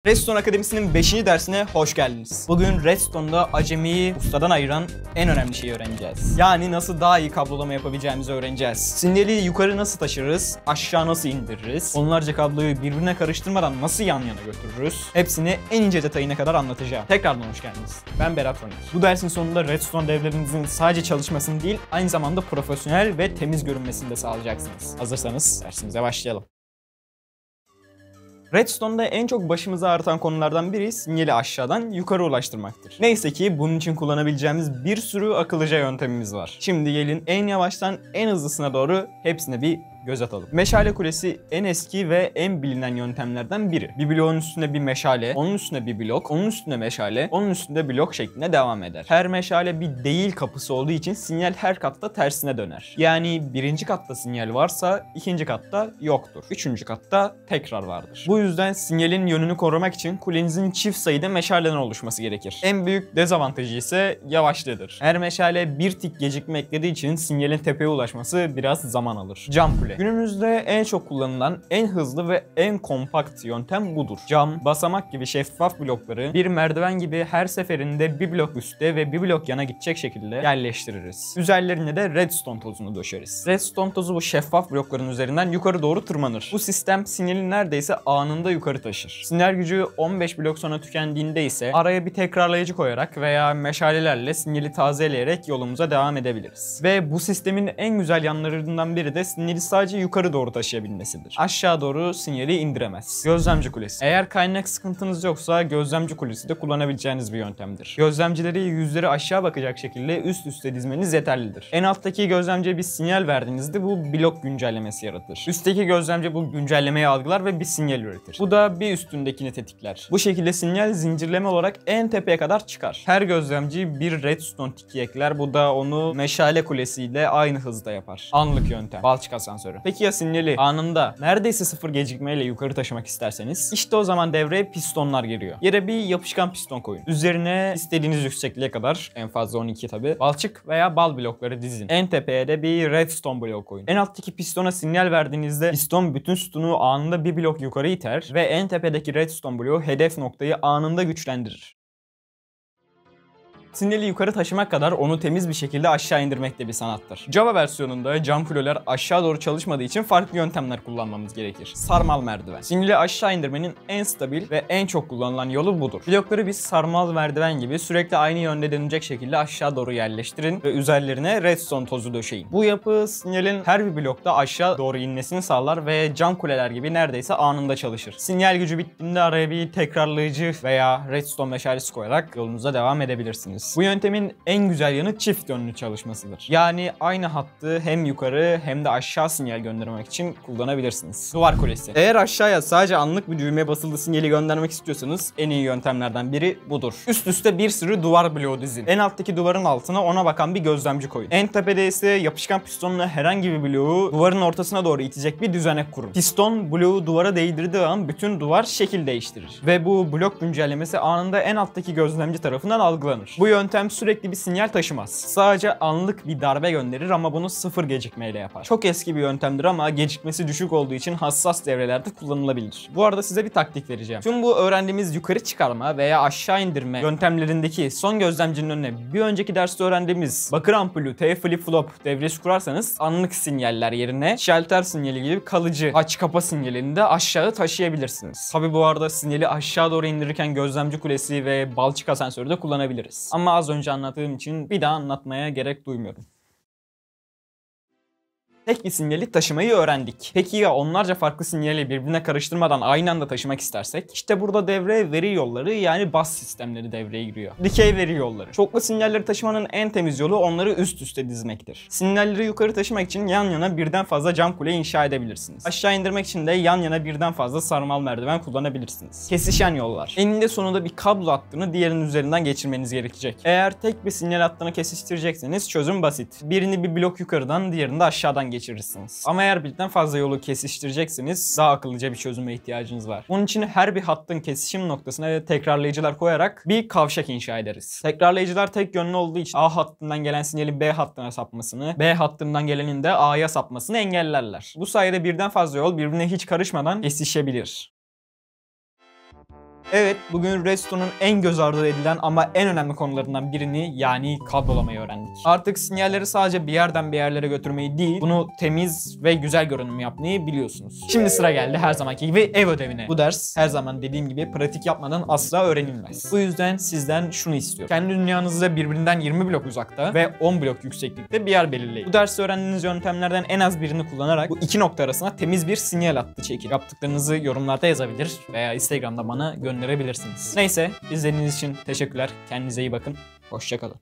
Redstone Akademisi'nin 5. dersine hoş geldiniz. Bugün Redstone'da acemiyi ustadan ayıran en önemli şeyi öğreneceğiz. Yani nasıl daha iyi kablolama yapabileceğimizi öğreneceğiz. Sinyali yukarı nasıl taşırız, aşağı nasıl indiririz, onlarca kabloyu birbirine karıştırmadan nasıl yan yana götürürüz, hepsini en ince detayına kadar anlatacağım. Tekrardan hoş geldiniz. Ben Berat Ronik. Bu dersin sonunda Redstone devlerinizin sadece çalışmasını değil, aynı zamanda profesyonel ve temiz görünmesini de sağlayacaksınız. Hazırsanız dersimize başlayalım. Redstone'da en çok başımızı ağrıtan konulardan biri sinyali aşağıdan yukarı ulaştırmaktır. Neyse ki bunun için kullanabileceğimiz bir sürü akıllıca yöntemimiz var. Şimdi gelin en yavaştan en hızlısına doğru hepsine bir göz atalım. Meşale kulesi en eski ve en bilinen yöntemlerden biri. Bir bloğun üstüne bir meşale, onun üstüne bir blok, onun üstüne meşale, onun üstünde blok şeklinde devam eder. Her meşale bir değil kapısı olduğu için sinyal her katta tersine döner. Yani birinci katta sinyal varsa ikinci katta yoktur. Üçüncü katta tekrar vardır. Bu yüzden sinyalin yönünü korumak için kulenizin çift sayıda meşaleden oluşması gerekir. En büyük dezavantajı ise yavaşlığıdır. Her meşale bir tik gecikme eklediği için sinyalin tepeye ulaşması biraz zaman alır. Cam kule. Günümüzde en çok kullanılan, en hızlı ve en kompakt yöntem budur. Cam, basamak gibi şeffaf blokları bir merdiven gibi her seferinde bir blok üstte ve bir blok yana gidecek şekilde yerleştiririz. Üzerlerine de redstone tozunu döşeriz. Redstone tozu bu şeffaf blokların üzerinden yukarı doğru tırmanır. Bu sistem sinyali neredeyse anında yukarı taşır. Sinyal gücü 15 blok sonra tükendiğinde ise araya bir tekrarlayıcı koyarak veya meşalelerle sinyali tazeleyerek yolumuza devam edebiliriz. Ve bu sistemin en güzel yanlarından biri de sinyali sadece yukarı doğru taşıyabilmesidir. Aşağı doğru sinyali indiremez. Gözlemci kulesi. Eğer kaynak sıkıntınız yoksa gözlemci kulesi de kullanabileceğiniz bir yöntemdir. Gözlemcileri yüzleri aşağı bakacak şekilde üst üste dizmeniz yeterlidir. En alttaki gözlemciye bir sinyal verdiğinizde bu blok güncellemesi yaratır. Üstteki gözlemci bu güncellemeyi algılar ve bir sinyal üretir. Bu da bir üstündekini tetikler. Bu şekilde sinyal zincirleme olarak en tepeye kadar çıkar. Her gözlemci bir redstone tiki ekler. Bu da onu meşale kulesiyle aynı hızda yapar. Anlık yöntem. Balçık asansörü. Peki ya sinyali anında neredeyse sıfır gecikmeyle yukarı taşımak isterseniz? İşte o zaman devreye pistonlar giriyor. Yere bir yapışkan piston koyun. Üzerine istediğiniz yüksekliğe kadar, en fazla 12 tabi, balçık veya bal blokları dizin. En tepeye de bir redstone blok koyun. En alttaki pistona sinyal verdiğinizde piston bütün sütunu anında bir blok yukarı iter ve en tepedeki redstone bloğu hedef noktayı anında güçlendirir. Sinyali yukarı taşımak kadar onu temiz bir şekilde aşağı indirmek de bir sanattır. Java versiyonunda cam kuleler aşağı doğru çalışmadığı için farklı yöntemler kullanmamız gerekir. Sarmal merdiven. Sinyali aşağı indirmenin en stabil ve en çok kullanılan yolu budur. Blokları bir sarmal merdiven gibi sürekli aynı yönde dönecek şekilde aşağı doğru yerleştirin ve üzerlerine redstone tozu döşeyin. Bu yapı sinyalin her bir blokta aşağı doğru inmesini sağlar ve cam kuleler gibi neredeyse anında çalışır. Sinyal gücü bittiğinde araya bir tekrarlayıcı veya redstone meşalesi koyarak yolunuza devam edebilirsiniz. Bu yöntemin en güzel yanı çift yönlü çalışmasıdır. Yani aynı hattı hem yukarı hem de aşağı sinyal göndermek için kullanabilirsiniz. Duvar kulesi. Eğer aşağıya sadece anlık bir düğmeye basılı sinyali göndermek istiyorsanız en iyi yöntemlerden biri budur. Üst üste bir sürü duvar bloğu dizin. En alttaki duvarın altına ona bakan bir gözlemci koyun. En tepede ise yapışkan pistonla herhangi bir bloğu duvarın ortasına doğru itecek bir düzenek kurun. Piston bloğu duvara değdirdiği an bütün duvar şekil değiştirir. Ve bu blok güncellemesi anında en alttaki gözlemci tarafından algılanır. Bu yöntem sürekli bir sinyal taşımaz. Sadece anlık bir darbe gönderir ama bunu sıfır gecikmeyle yapar. Çok eski bir yöntemdir ama gecikmesi düşük olduğu için hassas devrelerde kullanılabilir. Bu arada size bir taktik vereceğim. Tüm bu öğrendiğimiz yukarı çıkarma veya aşağı indirme yöntemlerindeki son gözlemcinin önüne bir önceki derste öğrendiğimiz bakır ampulü T flip flop devresi kurarsanız anlık sinyaller yerine şalter sinyali gibi kalıcı aç kapa sinyalini de aşağı taşıyabilirsiniz. Tabi bu arada sinyali aşağı doğru indirirken gözlemci kulesi ve balçık asansörü de kullanabiliriz. Ama az önce anlattığım için bir daha anlatmaya gerek duymuyorum. Tek bir sinyali taşımayı öğrendik. Peki ya onlarca farklı sinyali birbirine karıştırmadan aynı anda taşımak istersek? İşte burada devreye veri yolları yani bus sistemleri devreye giriyor. Dikey veri yolları. Çoklu sinyalleri taşımanın en temiz yolu onları üst üste dizmektir. Sinyalleri yukarı taşımak için yan yana birden fazla cam kule inşa edebilirsiniz. Aşağı indirmek için de yan yana birden fazla sarmal merdiven kullanabilirsiniz. Kesişen yollar. Eninde sonunda bir kablo hattını diğerinin üzerinden geçirmeniz gerekecek. Eğer tek bir sinyal hattını kesiştirecekseniz çözüm basit. Birini bir blok yukarıdan, diğerini de aşağıdan geçirirsiniz. Ama eğer birden fazla yolu kesiştirecekseniz daha akıllıca bir çözüme ihtiyacınız var. Bunun için her bir hattın kesişim noktasına tekrarlayıcılar koyarak bir kavşak inşa ederiz. Tekrarlayıcılar tek yönlü olduğu için A hattından gelen sinyalin B hattına sapmasını, B hattından gelenin de A'ya sapmasını engellerler. Bu sayede birden fazla yol birbirine hiç karışmadan kesişebilir. Evet, bugün Redstone'un en göz ardı edilen ama en önemli konularından birini, yani kablolamayı öğrendik. Artık sinyalleri sadece bir yerden bir yerlere götürmeyi değil, bunu temiz ve güzel görünüm yapmayı biliyorsunuz. Şimdi sıra geldi her zamanki gibi ev ödevine. Bu ders her zaman dediğim gibi pratik yapmadan asla öğrenilmez. Bu yüzden sizden şunu istiyorum. Kendi dünyanızda birbirinden 20 blok uzakta ve 10 blok yükseklikte bir yer belirleyin. Bu derste öğrendiğiniz yöntemlerden en az birini kullanarak bu iki nokta arasına temiz bir sinyal hattı çekin. Yaptıklarınızı yorumlarda yazabilir veya Instagram'da bana gönderebilirsiniz. Neyse, izlediğiniz için teşekkürler. Kendinize iyi bakın. Hoşça kalın.